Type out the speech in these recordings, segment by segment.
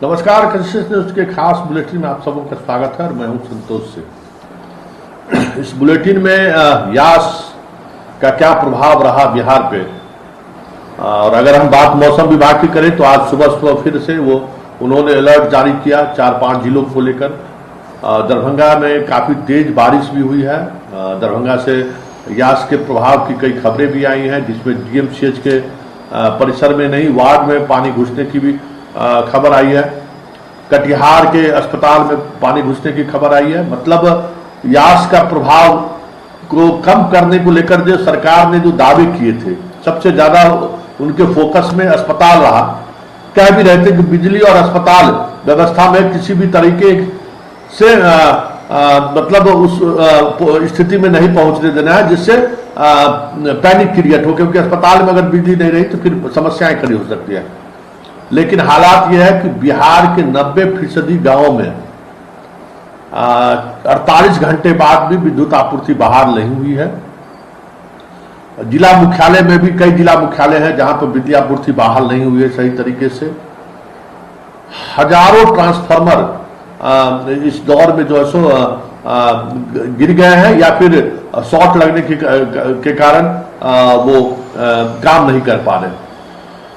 नमस्कार, conscious news के खास बुलेटिन में आप सबों का स्वागत है और मैं हूं संतोष से। इस बुलेटिन में यास का क्या प्रभाव रहा बिहार पे, और अगर हम बात मौसम विभाग की करें तो आज सुबह फिर से उन्होंने अलर्ट जारी किया 4-5 जिलों को लेकर। दरभंगा में काफी तेज बारिश भी हुई है। दरभंगा से यास के प्रभाव की कई खबरें भी आई हैं, जिसमें डीएमसीएच के परिसर में नहीं, वार्ड में पानी घुसने की भी खबर आई है। कटिहार के अस्पताल में पानी घुसने की खबर आई है। मतलब यास का प्रभाव को कम करने को लेकर जो सरकार ने जो दावे किए थे, सबसे ज्यादा उनके फोकस में अस्पताल रहा। कह भी रहे थे कि बिजली और अस्पताल व्यवस्था में किसी भी तरीके से मतलब उस स्थिति में नहीं पहुंचने देना है जिससे पैनिक क्रिएट हो, क्योंकि अस्पताल में अगर बिजली नहीं रही तो फिर समस्याएं खड़ी हो सकती है। लेकिन हालात यह है कि बिहार के 90% गांवों में 48 घंटे बाद भी विद्युत आपूर्ति बहाल नहीं हुई है। जिला मुख्यालय में भी कई जिला मुख्यालय हैं जहां पर बिजली आपूर्ति बहाल नहीं हुई है सही तरीके से। हजारों ट्रांसफार्मर इस दौर में जो है सो गिर गए हैं या फिर शॉर्ट लगने के कारण वो काम नहीं कर पा रहे।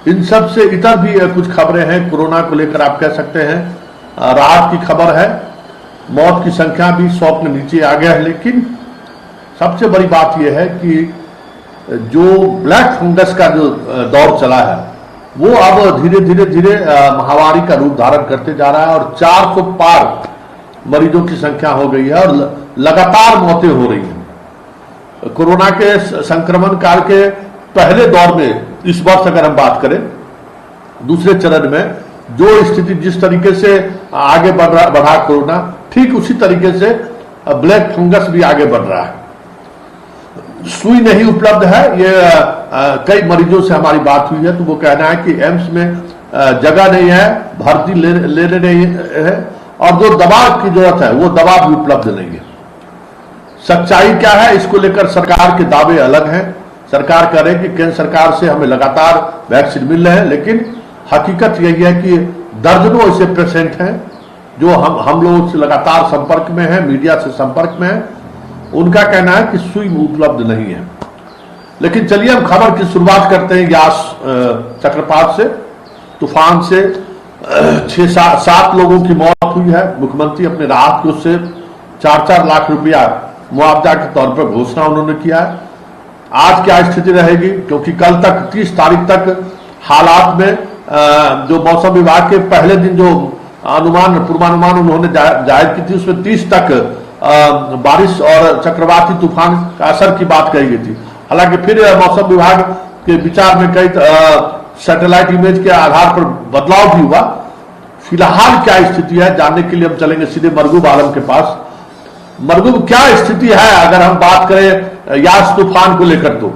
इन सब से इतर भी कुछ खबरें हैं कोरोना को लेकर, आप कह सकते हैं राहत की खबर है। मौत की संख्या भी 100 के नीचे आ गया है। लेकिन सबसे बड़ी बात यह है कि जो ब्लैक फंगस का जो दौर चला है वो अब धीरे धीरे महामारी का रूप धारण करते जा रहा है और 400 पार मरीजों की संख्या हो गई है और लगातार मौतें हो रही हैं। कोरोना के संक्रमण काल के पहले दौर में इस वर्ष अगर हम बात करें, दूसरे चरण में जो स्थिति जिस तरीके से आगे बढ़ा कोरोना, ठीक उसी तरीके से ब्लैक फंगस भी आगे बढ़ रहा है। सुई नहीं उपलब्ध है। ये कई मरीजों से हमारी बात हुई है तो वो कहना है कि एम्स में जगह नहीं है, भर्ती लेने नहीं है, और जो दवा की जरूरत है वो दवा भी उपलब्ध नहीं है। सच्चाई क्या है, इसको लेकर सरकार के दावे अलग हैं। सरकार कह रही है कि केंद्र सरकार से हमें लगातार वैक्सीन मिल रहे हैं, लेकिन हकीकत यही है कि दर्जनों ऐसे पेशेंट हैं जो हम लोगों से लगातार संपर्क में हैं, मीडिया से संपर्क में हैं। उनका कहना है कि सुई उपलब्ध नहीं है। लेकिन चलिए हम खबर की शुरुआत करते हैं यास चक्रवात से, तूफान से 6-7 लोगों की मौत हुई है। मुख्यमंत्री अपने राहत कोष से 4-4 लाख रुपया मुआवजा के तौर पर घोषणा उन्होंने किया है। आज क्या स्थिति रहेगी, क्योंकि कल तक 30 तारीख तक हालात में जो मौसम विभाग के पहले दिन जो पूर्वानुमान उन्होंने जाहिर की थी उसमें 30 तक बारिश और चक्रवाती तूफान का असर की बात कही गई थी। हालांकि फिर मौसम विभाग के विचार में कई सैटेलाइट इमेज के आधार पर बदलाव भी हुआ। फिलहाल क्या स्थिति है जानने के लिए हम चलेंगे सीधे मरगूब आलम के पास। मरगूब, क्या स्थिति है अगर हम बात करें यास तूफान को लेकर? तो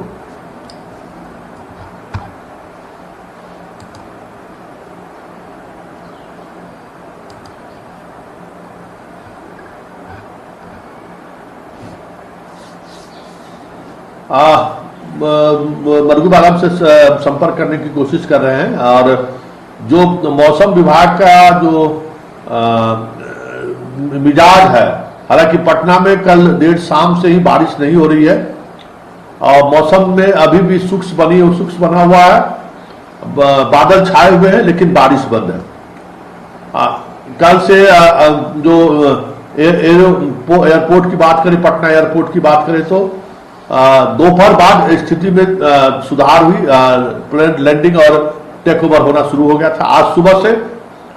मरगूब आलम से संपर्क करने की कोशिश कर रहे हैं। और जो मौसम विभाग का जो मिजाज है, हालांकि पटना में कल देर शाम से ही बारिश नहीं हो रही है और मौसम में अभी भी शुष्क बना हुआ है, बादल छाए हुए हैं लेकिन बारिश बंद है। कल से जो एयरपोर्ट की बात करें, पटना एयरपोर्ट की बात करें तो दोपहर बाद स्थिति में सुधार हुई। प्लेन लैंडिंग और टेक ओवर होना शुरू हो गया था। आज सुबह से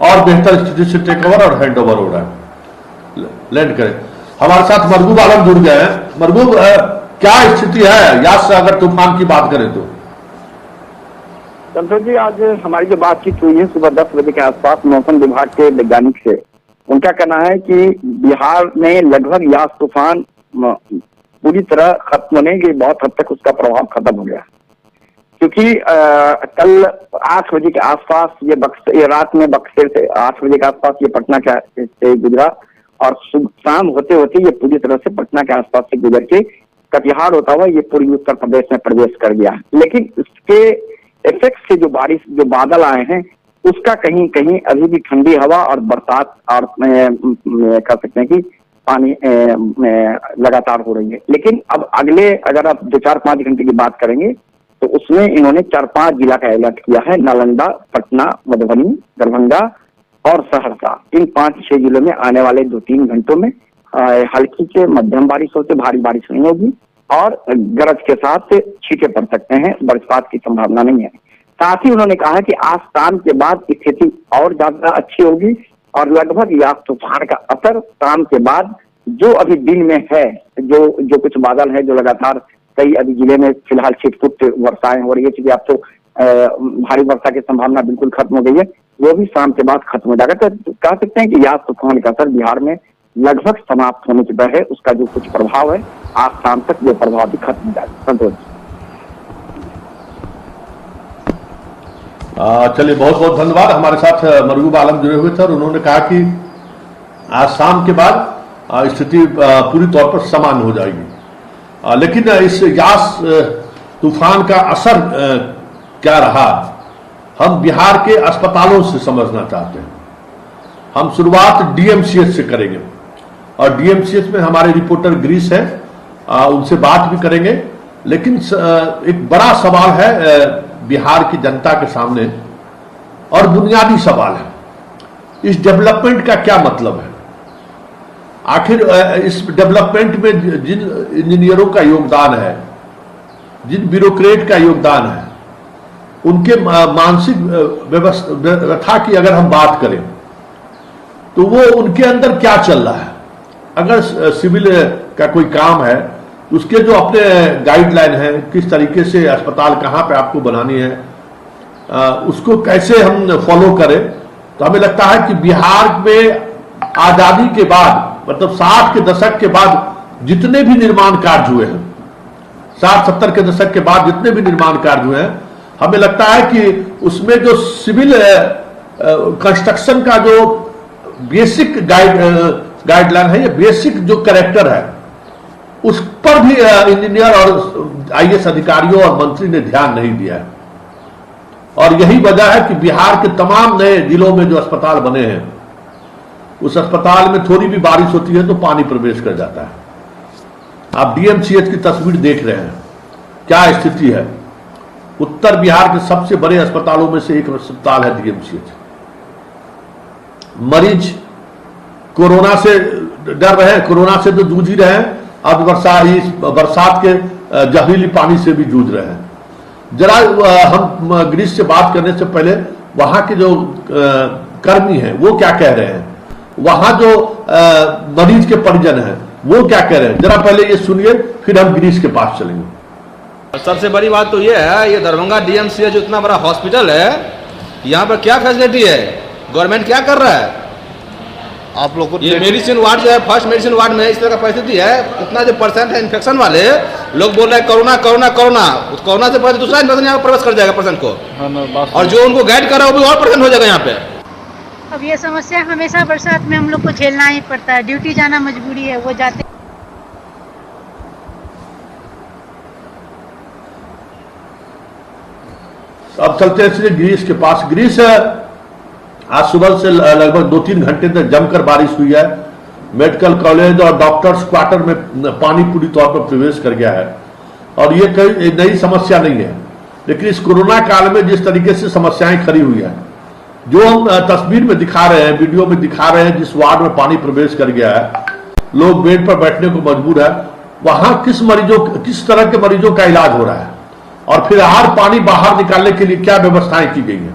और बेहतर स्थिति से टेक ओवर और हैंड ओवर हो रहा है। लैंड करें। हमारे साथ मरगूब आलम जुड़ गए हैं। मरगूब, क्या स्थिति है यास से अगर तूफान की बात करें तो? संतोष जी, आज हमारी जो बातचीत हुई है सुबह 10 बजे के आसपास मौसम विभाग के वैज्ञानिक से, उनका कहना है कि बिहार में लगभग यास तूफान पूरी तरह खत्म होने की, बहुत हद तक उसका प्रभाव खत्म हो गया। क्योंकि कल 8 बजे के आसपास ये रात में बक्सर से 8 बजे के आसपास ये पटना से गुजरा और शाम होते होते ये पूरी तरह से पटना के आसपास से गुजर के कटिहार होता हुआ ये पूर्वी उत्तर प्रदेश में प्रवेश कर गया। लेकिन इसके इफेक्ट से जो बारिश, जो बादल आए हैं, उसका कहीं कहीं अभी भी ठंडी हवा और बरसात और कह सकते हैं कि पानी लगातार हो रही है। लेकिन अब अगले अगर आप 2-4-5 घंटे की बात करेंगे तो उसमें इन्होंने 4-5 जिला का अलर्ट किया है। नालंदा, पटना, मधुबनी, दरभंगा और सहरसा, इन 5-6 जिलों में आने वाले 2-3 घंटों में हल्की से मध्यम बारिश हो से भारी बारिश नहीं होगी और गरज के साथ छींटे पड़ सकते हैं, बरसात की संभावना नहीं है। साथ ही उन्होंने कहा कि आज शाम के बाद स्थिति और ज्यादा अच्छी होगी और लगभग यास तूफान का असर शाम के बाद जो अभी दिन में है, जो कुछ बादल है जो लगातार कई अभी जिले में फिलहाल छिटपुट वर्षाएं हो रही है, क्योंकि अब तो भारी वर्षा की संभावना बिल्कुल खत्म हो गई है, वो भी शाम के बाद खत्म हो जाएगा। तो कह सकते हैं कि यास तूफान का असर बिहार में लगभग समाप्त होने की दर है। उसका जो कुछ प्रभाव है आज शाम तक वो प्रभाव भी खत्म हो जाएगा। संतोष, चलिए बहुत बहुत धन्यवाद। हमारे साथ मरगूब आलम जुड़े हुए थे और उन्होंने कहा कि आज शाम के बाद स्थिति पूरी तौर पर सामान्य हो जाएगी। लेकिन इस यास तूफान का असर क्या रहा, हम बिहार के अस्पतालों से समझना चाहते हैं। हम शुरुआत डीएमसीएच से करेंगे और डीएमसीएच में हमारे रिपोर्टर गिरीश है, उनसे बात भी करेंगे। लेकिन एक बड़ा सवाल है बिहार की जनता के सामने और बुनियादी सवाल है, इस डेवलपमेंट का क्या मतलब है। आखिर इस डेवलपमेंट में जिन इंजीनियरों का योगदान है, जिन ब्यूरोक्रेट का योगदान है, उनके मानसिक व्यवस्था की अगर हम बात करें तो वो उनके अंदर क्या चल रहा है। अगर सिविल का कोई काम है उसके जो अपने गाइडलाइन है, किस तरीके से अस्पताल कहाँ पे आपको बनानी है, उसको कैसे हम फॉलो करें, तो हमें लगता है कि बिहार में आजादी के बाद मतलब 60 के दशक के बाद जितने भी निर्माण कार्य हुए हैं, 60-70 के दशक के बाद जितने भी निर्माण कार्य हुए हैं, हमें लगता है कि उसमें जो सिविल कंस्ट्रक्शन का जो बेसिक गाइडलाइन है या बेसिक जो कैरेक्टर है, उस पर भी इंजीनियर और आईएएस अधिकारियों और मंत्री ने ध्यान नहीं दिया है। और यही वजह है कि बिहार के तमाम नए जिलों में जो अस्पताल बने हैं, उस अस्पताल में थोड़ी भी बारिश होती है तो पानी प्रवेश कर जाता है। आप डीएमसीएच की तस्वीर देख रहे हैं, क्या स्थिति है। उत्तर बिहार के सबसे बड़े अस्पतालों में से एक अस्पताल है डीएमसीएच। मरीज कोरोना से डर रहे हैं, कोरोना से तो जूझ ही रहे हैं, अब बरसात के जहरीली पानी से भी जूझ रहे हैं। जरा हम गिरीश से बात करने से पहले वहां के जो कर्मी हैं वो क्या कह रहे हैं, वहां जो मरीज के परिजन हैं वो क्या कह रहे हैं, जरा पहले ये सुनिए, फिर हम गिरीश के पास चलेंगे। सबसे बड़ी बात तो ये है, ये दरभंगा डीएमसीएच जो इतना बड़ा हॉस्पिटल है, यहाँ पर क्या फैसिलिटी है, गवर्नमेंट क्या कर रहा है। आप लोग को ये मेडिसिन वार्ड जो है, फर्स्ट मेडिसिन वार्ड में इस तरह का परिस्थिति है, इतना जो % है इन्फेक्शन वाले लोग बोल रहे हैं कोरोना कोरोना कोरोना, उस कोरोना से पहले दूसरा इन्फेक्शन यहाँ प्रवेश कर जाएगा पर्सन को, और जो उनको गाइड कर रहा है वो भी और पर्सन हो जाएगा यहाँ पे। अब ये समस्या हमेशा बरसात में हम लोग को झेलना ही पड़ता है, ड्यूटी जाना मजबूरी है, वो जाते। अब चलते हैं गिरीश के पास। गिरीश, आज सुबह से लगभग 2-3 घंटे तक जमकर बारिश हुई है। मेडिकल कॉलेज और डॉक्टर्स क्वार्टर में पानी पूरी तौर पर प्रवेश कर गया है और ये कोई नई समस्या नहीं है। लेकिन इस कोरोना काल में जिस तरीके से समस्याएं खड़ी हुई है, जो हम तस्वीर में दिखा रहे हैं, वीडियो में दिखा रहे हैं, जिस वार्ड में पानी प्रवेश कर गया है, लोग बेड पर बैठने को मजबूर है, वहां किस तरह के मरीजों का इलाज हो रहा है और फिर हर पानी बाहर निकालने के लिए क्या व्यवस्थाएं की गई है।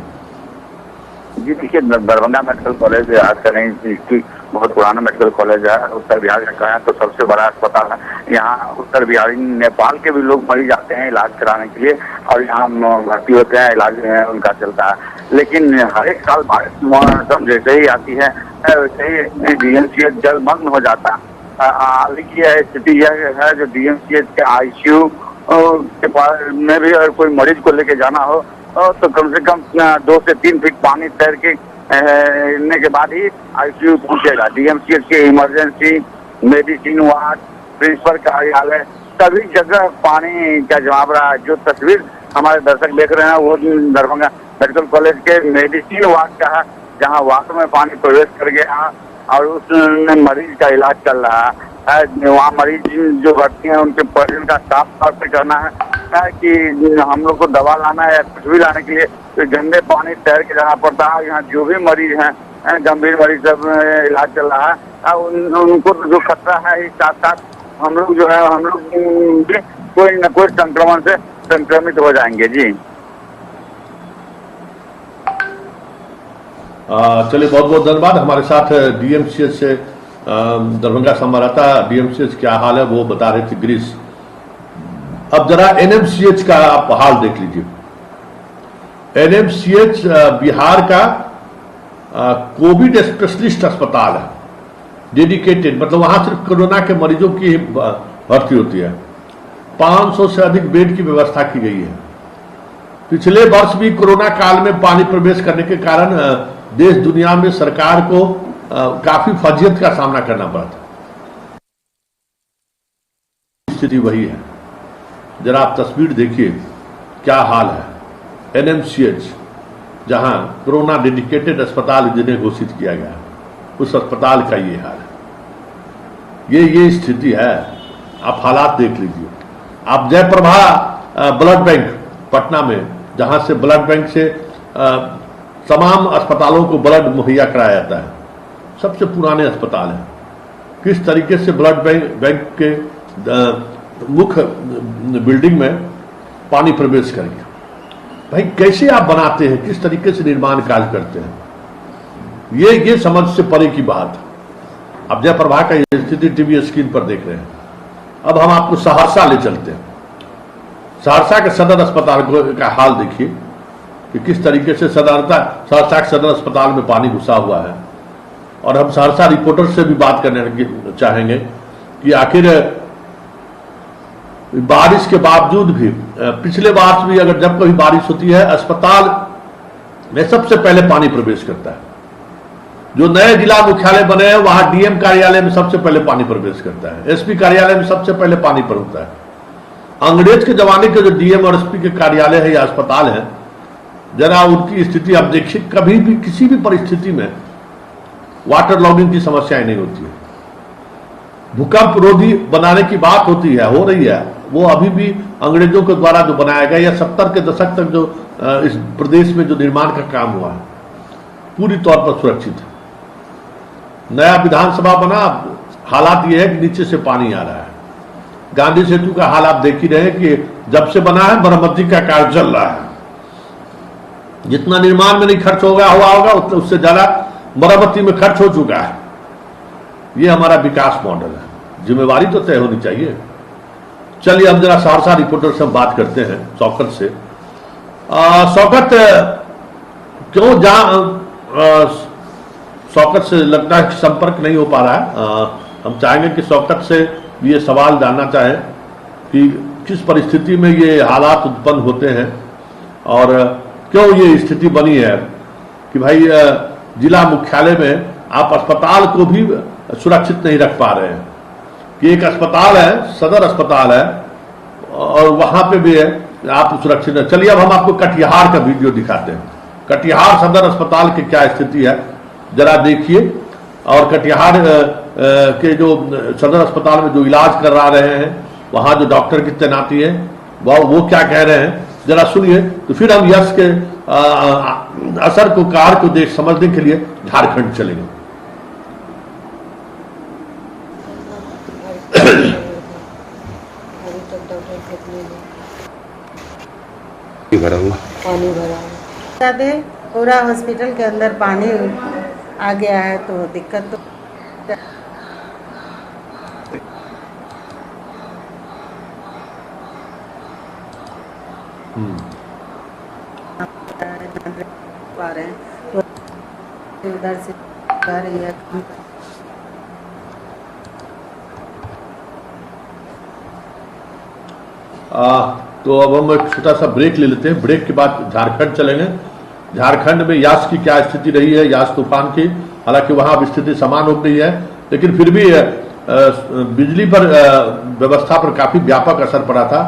जी देखिए, दरभंगा मेडिकल कॉलेज आज करें बहुत पुराना मेडिकल कॉलेज है, उत्तर बिहार का कहें तो सबसे बड़ा अस्पताल है। यहाँ उत्तर बिहारी नेपाल के भी लोग मरीज आते हैं इलाज कराने के लिए और यहाँ भर्ती होते हैं, इलाज उनका चलता है। लेकिन हर एक साल बारिश मौसम जैसे ही आती है वैसे ही डीएमसीएच जलमग्न हो जाता है। देखिए स्थिति यह है, जो डीएमसीएच के आईसीयू के पास में भी अगर कोई मरीज को लेके जाना हो तो कम से कम 2 से 3 फीट पानी तैर के के बाद ही आईसीयू पहुंचेगा। डीएमसीएच के इमरजेंसी, मेडिसिन वार्ड, प्रिंसिपल कार्यालय, सभी जगह पानी का जमावड़ा है। जो तस्वीर हमारे दर्शक देख रहे हैं वो दरभंगा मेडिकल कॉलेज के मेडिसिन वार्ड का है, जहां वार्ड में पानी प्रवेश कर गया और उस मरीज का इलाज चल रहा है। वहाँ मरीज जो भर्ती हैं उनके परिजन का साफ तौर पे कहना है कि हम लोग को दवा लाना है या कुछ भी लाने के लिए तो गंदे पानी तैर के जाना पड़ता है। यहाँ जो भी मरीज हैं, गंभीर मरीज सब इलाज चल रहा है, उनको जो खतरा है, इस साथ साथ हम लोग जो है हम लोग भी कोई न कोई संक्रमण से संक्रमित हो जाएंगे। जी चलिए, बहुत बहुत धन्यवाद। हमारे साथ डीएमसीएच से दरभंगा संवाददाता, डीएमसीएच क्या हाल है वो बता रहे थे गिरीश। अब जरा एनएमसीएच का आप हाल देख लीजिए। एनएमसीएच बिहार का कोविड स्पेशलिस्ट अस्पताल है, डेडिकेटेड, मतलब वहां सिर्फ कोरोना के मरीजों की भर्ती होती है। 500 से अधिक बेड की व्यवस्था की गई है। पिछले वर्ष भी कोरोना काल में पानी प्रवेश करने के कारण देश दुनिया में सरकार को काफी फजियत का सामना करना पड़ा था। स्थिति वही है। जरा आप तस्वीर देखिए क्या हाल है। एनएमसीएच, जहां कोरोना डेडिकेटेड अस्पताल जिन्हें घोषित किया गया, उस अस्पताल का ये हाल है। ये स्थिति है। आप हालात देख लीजिए। आप जयप्रभा ब्लड बैंक पटना में, जहां से ब्लड बैंक से तमाम अस्पतालों को ब्लड मुहैया कराया जाता है, सबसे पुराने अस्पताल है। किस तरीके से ब्लड बैंक के मुख्य बिल्डिंग में पानी प्रवेश कर गया। भाई कैसे आप बनाते हैं, किस तरीके से निर्माण कार्य करते हैं, ये समझ से परे की बात। अब जयप्रभा का ये स्थिति टीवी स्क्रीन पर देख रहे हैं। अब हम आपको सहरसा ले चलते हैं। सहरसा के सदर अस्पताल का हाल देखिए कि किस तरीके से सहरसा के सदर अस्पताल में पानी घुसा हुआ है। और हम सहरसा रिपोर्टर से भी बात करने चाहेंगे कि आखिर बारिश के बावजूद भी, पिछले बार भी अगर जब कभी बारिश होती है, अस्पताल में सबसे पहले पानी प्रवेश करता है। जो नए जिला मुख्यालय बने हैं वहां डीएम कार्यालय में सबसे पहले पानी प्रवेश करता है, एसपी कार्यालय में सबसे पहले पानी पहुंचता है। अंग्रेज के जमाने के जो डीएम और एसपी के कार्यालय है या अस्पताल है, जरा उनकी स्थिति आप देखिए। कभी भी किसी भी परिस्थिति में वाटर लॉगिंग की समस्याएं नहीं होती है। भूकंप रोधी बनाने की बात होती है, हो रही है, वो अभी भी अंग्रेजों के द्वारा जो बनाया गया या 70 के दशक तक जो इस प्रदेश में जो निर्माण का काम हुआ है, पूरी तौर पर सुरक्षित है। नया विधानसभा बना, हालात ये है कि नीचे से पानी आ रहा है। गांधी सेतु का हाल आप देख ही रहे कि जब से बना है मरम्मती का कार्य चल रहा है। जितना निर्माण में नहीं खर्च हुआ होगा उससे ज्यादा मरम्मती में खर्च हो चुका है। ये हमारा विकास मॉडल है। जिम्मेवारी तो तय होनी चाहिए। चलिए अब जरा सहरसा रिपोर्टर से हम बात करते हैं, शौकत से। शौकत, क्यों शौकत से लगता है कि संपर्क नहीं हो पा रहा है। हम चाहेंगे कि शौकत से ये सवाल जानना चाहें कि किस परिस्थिति में ये हालात उत्पन्न होते हैं और क्यों ये स्थिति बनी है कि भाई जिला मुख्यालय में आप अस्पताल को भी सुरक्षित नहीं रख पा रहे हैं। कि एक अस्पताल है, सदर अस्पताल है, और वहां पे भी है आप सुरक्षित है। चलिए अब हम आपको कटिहार का वीडियो दिखाते हैं। कटिहार सदर अस्पताल की क्या स्थिति है जरा देखिए। और कटिहार के जो सदर अस्पताल में जो इलाज करा रहे हैं, वहां जो डॉक्टर की तैनाती है, वो क्या कह रहे हैं जरा सुनिए। तो फिर हम यश के असर को, कार को देख समझने के लिए झारखंड चलेंगे। भरा हुआ पानी भरा हुआ, पूरा हॉस्पिटल के अंदर पानी आ गया है, तो दिक्कत तो पा रहे हैं, तो उधर से आ रही है। तो अब हम एक छोटा सा ब्रेक ले लेते हैं। ब्रेक के बाद झारखंड चलेंगे। झारखंड में यास की क्या स्थिति रही है, यास तूफान की। हालांकि वहां अब स्थिति समान हो गई है, लेकिन फिर भी बिजली पर व्यवस्था पर काफी व्यापक असर पड़ा था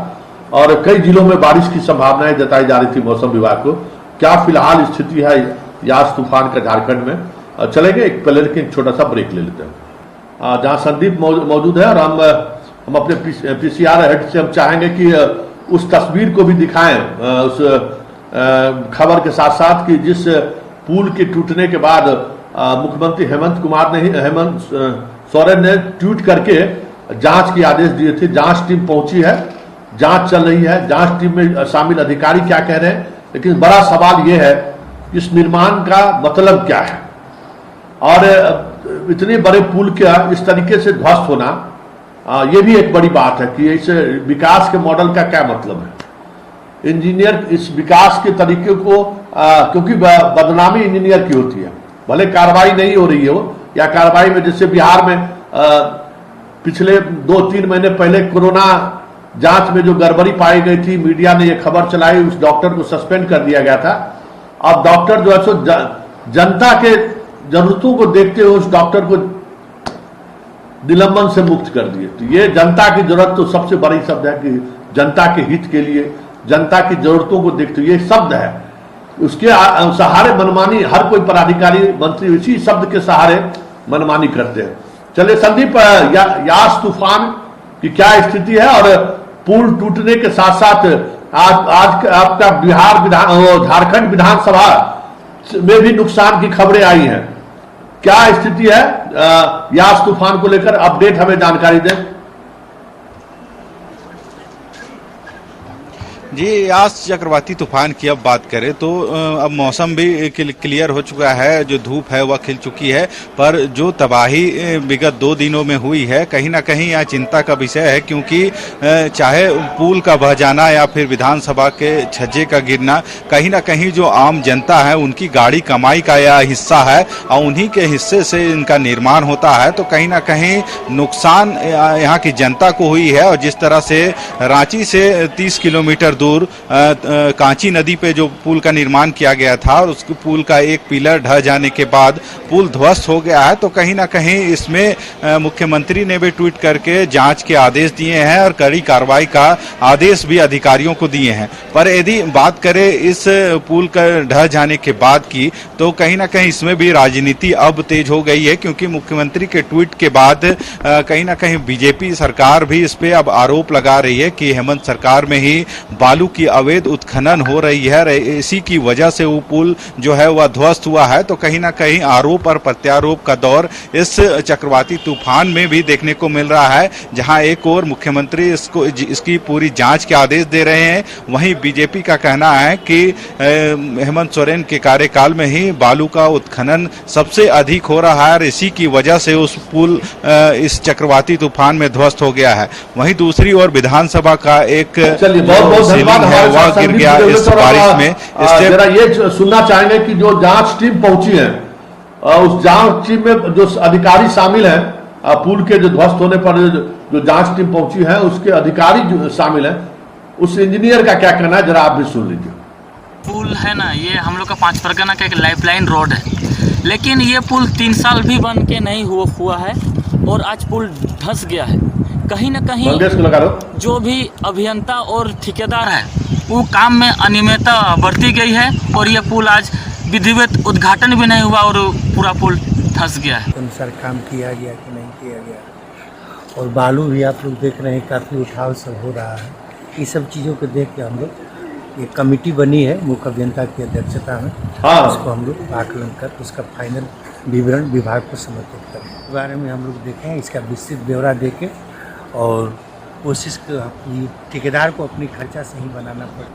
और कई जिलों में बारिश की संभावनाएं जताई जा रही थी मौसम विभाग को। क्या फिलहाल स्थिति है यास तूफान का झारखंड में। चलेंगे एक पहले एक छोटा सा ब्रेक ले लेते हैं। जहां संदीप मौजूद है और हम अपने पीसीआर हेड से हम चाहेंगे कि उस तस्वीर को भी दिखाएं, उस खबर के साथ साथ कि जिस पुल के टूटने के बाद मुख्यमंत्री हेमंत सोरेन ने ट्वीट करके जांच के आदेश दिए थे। जांच टीम पहुंची है, जांच चल रही है, जांच टीम में शामिल अधिकारी क्या कह रहे हैं, लेकिन बड़ा सवाल यह है इस निर्माण का मतलब क्या है और इतने बड़े पुल का इस तरीके से ध्वस्त होना, ये भी एक बड़ी बात है कि इस विकास के मॉडल का क्या मतलब है। इंजीनियर इस विकास के तरीके को क्योंकि बदनामी इंजीनियर की होती है, भले कार्रवाई नहीं हो रही हो या कार्रवाई में जैसे बिहार में पिछले 2-3 महीने पहले कोरोना जांच में जो गड़बड़ी पाई गई थी, मीडिया ने यह खबर चलाई, उस डॉक्टर को सस्पेंड कर दिया गया था। अब डॉक्टर जो है सो जनता के जरूरतों को देखते हुए उस डॉक्टर को निलंबन से मुक्त कर दिए। तो ये जनता की जरूरत तो सबसे बड़ी शब्द है कि जनता के हित के लिए, जनता की जरूरतों को देखते हुए, ये शब्द है। उसके सहारे मनमानी हर कोई पदाधिकारी मंत्री इसी शब्द के सहारे मनमानी करते हैं। चलिए संदीप, यास तूफान की क्या स्थिति है और पुल टूटने के साथ साथ आज आपका झारखंड विधानसभा में भी नुकसान की खबरें आई हैं, क्या स्थिति है यास तूफान को लेकर? अपडेट हमें जानकारी दें। जी, यास चक्रवाती तूफान की अब बात करें तो अब मौसम भी क्लियर हो चुका है, जो धूप है वह खिल चुकी है, पर जो तबाही विगत 2 दिनों में हुई है कहीं ना कहीं यह चिंता का विषय है, क्योंकि चाहे पुल का बह जाना या फिर विधानसभा के छज्जे का गिरना, कहीं ना कहीं जो आम जनता है उनकी गाड़ी कमाई का यह हिस्सा है और उन्हीं के हिस्से से इनका निर्माण होता है, तो कहीं ना कहीं नुकसान यहाँ की जनता को हुई है। और जिस तरह से रांची से 30 किलोमीटर दूर कांची नदी पे जो पुल का निर्माण किया गया था और उस पुल का एक पिलर ढह जाने के बाद पुल ध्वस्त हो गया है, तो कहीं ना कहीं इसमें मुख्यमंत्री ने भी ट्वीट करके जांच के आदेश दिए हैं और कड़ी कार्रवाई का आदेश भी अधिकारियों को दिए हैं। पर यदि बात करें इस पुल का ढह जाने के बाद की, तो कहीं ना कहीं इसमें भी राजनीति अब तेज हो गई है, क्योंकि मुख्यमंत्री के ट्वीट के बाद कहीं ना कहीं बीजेपी सरकार भी इस पे अब आरोप लगा रही है कि हेमंत सरकार में ही बालू की अवैध उत्खनन हो रही है, इसी की वजह से वो पुल जो है वह ध्वस्त हुआ है। तो कहीं ना कहीं आरोप और प्रत्यारोप का दौर इस चक्रवाती तूफान में भी देखने को मिल रहा है, जहां एक और मुख्यमंत्री इसकी पूरी जांच के आदेश दे रहे हैं, वहीं बीजेपी का कहना है कि हेमंत सोरेन के कार्यकाल में ही बालू का उत्खनन सबसे अधिक हो रहा है और इसी की वजह से उस पुल इस चक्रवाती तूफान में ध्वस्त हो गया है। वहीं दूसरी ओर विधानसभा का एक वह गिर गया इस बारिश में। जरा ये सुनना चाहेंगे कि जो जांच टीम पहुंची है, उस जांच टीम में जो अधिकारी शामिल हैं, पुल के जो ध्वस्त होने पर जो जांच टीम पहुंची है उसके अधिकारी जो शामिल हैं, उस इंजीनियर का क्या कहना है, जरा आप भी सुन लीजिए। पुल है ना, ये हम लोग का 5 परगना का एक लाइफलाइन रोड है, लेकिन ये पुल 3 साल भी बन के नहीं हुआ है और आज पुल धंस गया है। कहीं ना कहीं जो भी अभियंता और ठेकेदार है वो काम में अनियमितता बरती गई है और ये पुल आज विधिवत उद्घाटन भी नहीं हुआ और पूरा पुल धंस गया है। अनुसार काम किया गया कि नहीं किया गया, और बालू भी आप लोग देख रहे हैं काफ़ी उठाव सब हो रहा है। ये सब चीज़ों को देख के हम लोग ये कमेटी बनी है मुख्य अभियंता की अध्यक्षता में, उसको हम लोग आकलन कर उसका फाइनल विवरण विभाग को समर्पित करें। इस बारे में हम लोग देखें, इसका विस्तृत ब्यौरा देके और कोशिश ठेकेदार को अपनी खर्चा से ही बनाना पड़े।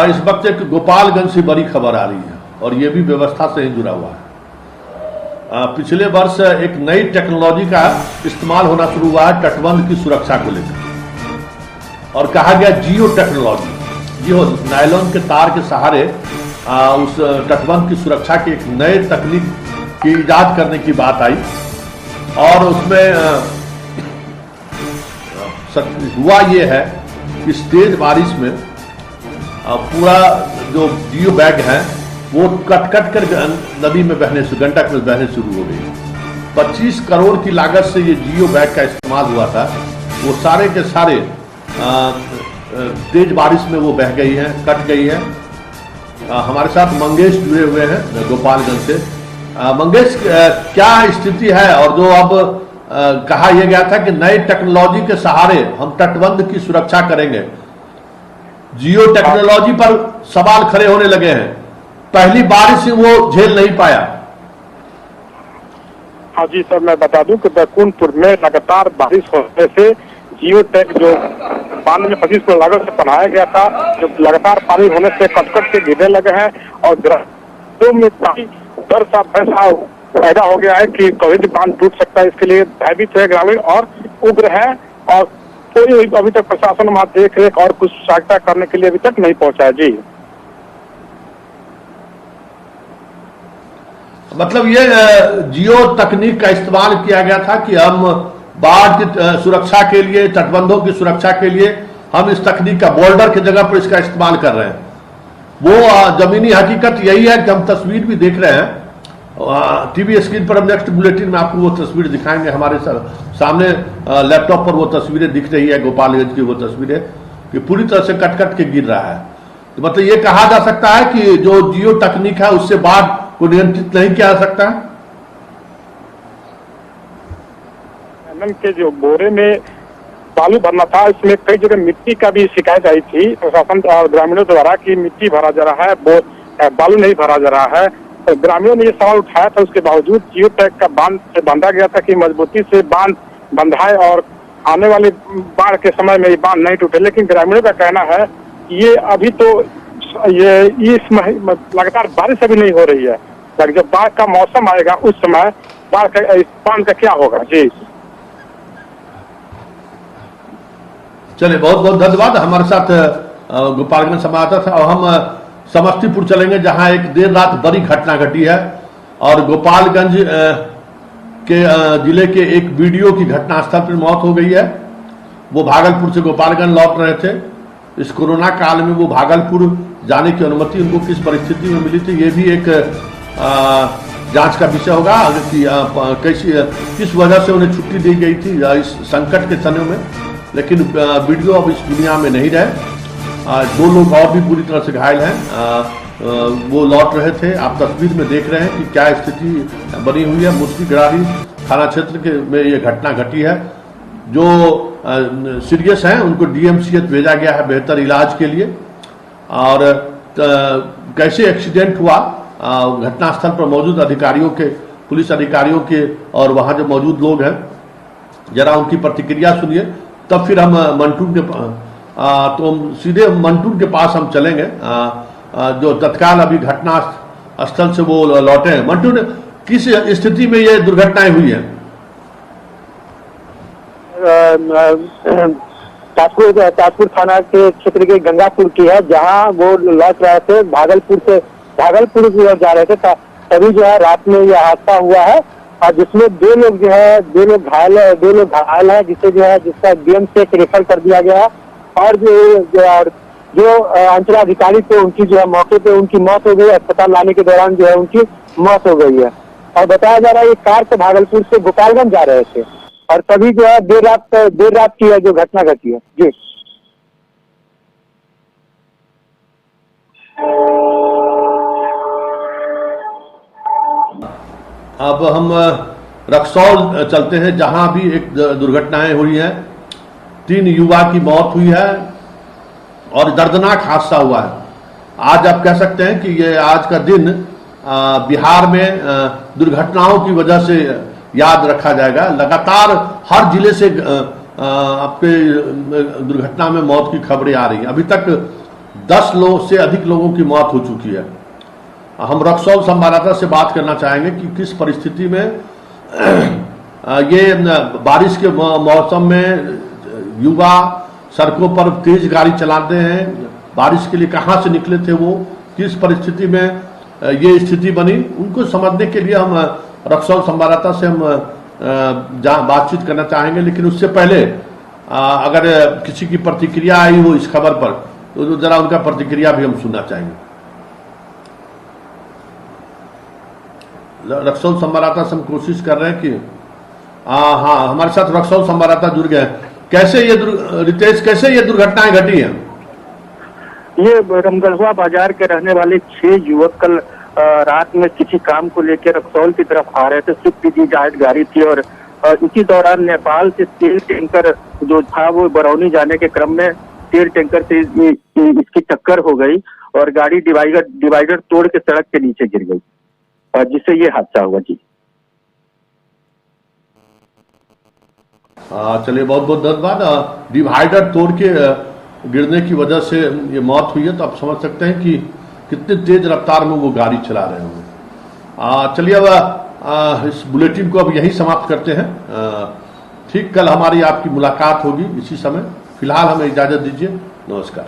इस वक्त एक गोपालगंज से बड़ी खबर आ रही है और ये भी व्यवस्था से ही जुड़ा हुआ है। पिछले वर्ष एक नई टेक्नोलॉजी का इस्तेमाल होना शुरू हुआ है तटबंध की सुरक्षा को लेकर, और कहा गया जियो टेक्नोलॉजी। जियो नायलॉन के तार के सहारे उस तटबंध की सुरक्षा की एक नए तकनीक की इजाद करने की बात आई, और उसमें हुआ ये है कि तेज बारिश में पूरा जो जियो बैग है वो कट कर नदी में बहने से, गंडक में बहने शुरू हो गई। 25 करोड़ की लागत से ये जियो बैग का इस्तेमाल हुआ था, वो सारे के सारे तेज बारिश में वो बह गई है, कट गई है हमारे साथ मंगेश जुड़े हुए हैं गोपालगंज से। मंगेश, क्या स्थिति है? और जो अब कहा यह गया था कि नई टेक्नोलॉजी के सहारे हम तटबंध की सुरक्षा करेंगे, जियो टेक्नोलॉजी पर सवाल खड़े होने लगे हैं। पहली बारिश वो झेल नहीं पाया। हाँ जी सर, मैं बता दूं कि बैकुंठपुर में लगातार बारिश होने से जियो टेक जो पानी में 25 करोड़ लागत से बनाया गया था, जो लगातार पानी होने से कट के गिरने लगे हैं और ग्रामीणों में काफी डर सा भैसा पैदा हो गया है कि कभी भी बांध टूट सकता है। इसके लिए भयभीत है ग्रामीण और उग्र है, और कोई अभी तक प्रशासन वहां देख रेख और कुछ सहायता करने के लिए अभी तक नहीं पहुंचा है। जी, मतलब ये जियो तकनीक का इस्तेमाल किया गया था कि हम बाढ़ की सुरक्षा के लिए, तटबंधों की सुरक्षा के लिए हम इस तकनीक का बोल्डर की जगह पर इसका इस्तेमाल कर रहे हैं। वो जमीनी हकीकत यही है कि हम तस्वीर भी देख रहे हैं टीवी स्क्रीन पर। हम नेक्स्ट बुलेटिन में आपको वो तस्वीर दिखाएंगे। हमारे सामने लैपटॉप पर वो तस्वीरें दिख रही है, गोपालगंज की वो तस्वीरें कि पूरी तरह से कट कट के गिर रहा है। तो मतलब ये कहा जा सकता है कि जो जियो तकनीक है उससे बाढ़ को नियंत्रित नहीं किया जा सकता है। के जो बोरे में बालू भरना था, इसमें कई जगह मिट्टी का भी शिकायत आई थी प्रशासन और ग्रामीणों द्वारा कि मिट्टी भरा जा रहा है, बालू नहीं भरा जा रहा है। तो ग्रामीणों ने ये सवाल उठाया था, उसके बावजूद जियो टैग का बांध से बांधा गया था कि मजबूती से बांध बंधाए और आने वाले बाढ़ के समय में ये बांध नहीं टूटे। लेकिन ग्रामीणों का कहना है कि ये अभी तो ये इस लगातार बारिश अभी नहीं हो रही है, जब बाढ़ का मौसम आएगा उस समय बाढ़ का इस बांध का क्या होगा। जी चलिए, बहुत बहुत धन्यवाद। हमारे साथ गोपालगंज संवाददाता था। और हम समस्तीपुर चलेंगे जहां एक देर रात बड़ी घटना घटी है और गोपालगंज के जिले के एक वीडियो की घटनास्थल पर मौत हो गई है। वो भागलपुर से गोपालगंज लौट रहे थे। इस कोरोना काल में वो भागलपुर जाने की अनुमति उनको किस परिस्थिति में मिली थी, ये भी एक जांच का विषय होगा कि कैसी किस वजह से उन्हें छुट्टी दी गई थी इस संकट के समय में। लेकिन वीडियो अब इस दुनिया में नहीं रहे। 2 लोग और भी बुरी तरह से घायल हैं। वो लौट रहे थे। आप तस्वीर में देख रहे हैं कि क्या स्थिति बनी हुई है। मुस्की गरारी थाना क्षेत्र के में ये घटना घटी है। जो सीरियस हैं उनको डीएमसीएच भेजा गया है बेहतर इलाज के लिए। और कैसे एक्सीडेंट हुआ, घटनास्थल पर मौजूद अधिकारियों के, पुलिस अधिकारियों के और वहाँ जो मौजूद लोग हैं, जरा उनकी प्रतिक्रिया सुनिए, तब फिर हम मंटूर के तो हम सीधे मंटूर के पास हम चलेंगे जो तत्काल अभी घटना स्थल से वो लौटे हैं। मंटूर, किस स्थिति में ये दुर्घटनाएं हुई हैं? ताजपुर थाना के क्षेत्र के गंगापुर की है, जहां वो लौट रहे थे भागलपुर की ओर जा रहे थे। तभी जो है रात में यह हादसा हुआ है और जिसमें 2 लोग घायल है, जिसका डीएमसीएच रेफर कर दिया गया है। और जो अंचलाधिकारी थे उनकी जो है मौके पे उनकी मौत हो गई। अस्पताल लाने के दौरान जो है उनकी मौत हो गई है। और बताया जा रहा है ये कार से भागलपुर से गोपालगंज जा रहे थे और तभी जो है देर रात की है जो घटना घटी है। जी, अब हम रक्सौल चलते हैं जहां भी एक दुर्घटनाएं हुई हैं। 3 युवा की मौत हुई है और दर्दनाक हादसा हुआ है। आज आप कह सकते हैं कि ये आज का दिन बिहार में दुर्घटनाओं की वजह से याद रखा जाएगा। लगातार हर जिले से आपके दुर्घटना में मौत की खबरें आ रही हैं। अभी तक 10 लोग से अधिक लोगों की मौत हो चुकी है। हम रक्सौल संवाददाता से बात करना चाहेंगे कि किस परिस्थिति में ये बारिश के मौसम में युवा सड़कों पर तेज गाड़ी चलाते हैं। बारिश के लिए कहाँ से निकले थे वो, किस परिस्थिति में ये स्थिति बनी, उनको समझने के लिए हम रक्सौल संवाददाता से हम बातचीत करना चाहेंगे। लेकिन उससे पहले अगर किसी की प्रतिक्रिया आई हो इस खबर पर तो जरा उनका प्रतिक्रिया भी हम सुनना चाहेंगे। रक्सौल संवाददाता से हम कोशिश कर रहे हैं कि हाँ, हमारे साथ रक्सौल संवाददाता जुड़ गए। कैसे ये रितेश, कैसे ये दुर्घटनाएं घटी हैं? ये रमगढ़वा बाजार के रहने वाले 6 युवक कल रात में किसी काम को लेकर रक्सौल की तरफ आ रहे थे। स्विफ्ट डिजायर गाड़ी थी और इसी दौरान नेपाल से तेल टैंकर जो था वो बरौनी जाने के क्रम में तेल टैंकर से इसकी टक्कर हो गई और गाड़ी डिवाइडर तोड़ के सड़क के नीचे गिर गई और जिससे ये हादसा हुआ। जी चलिए, बहुत बहुत धन्यवाद। डिवाइडर तोड़ के गिरने की वजह से ये मौत हुई है, तो आप समझ सकते हैं कि कितनी तेज रफ्तार में वो गाड़ी चला रहे होंगे। चलिए, अब इस बुलेटिन को अब यहीं समाप्त करते हैं। ठीक कल हमारी आपकी मुलाकात होगी इसी समय। फिलहाल हमें इजाजत दीजिए। नमस्कार।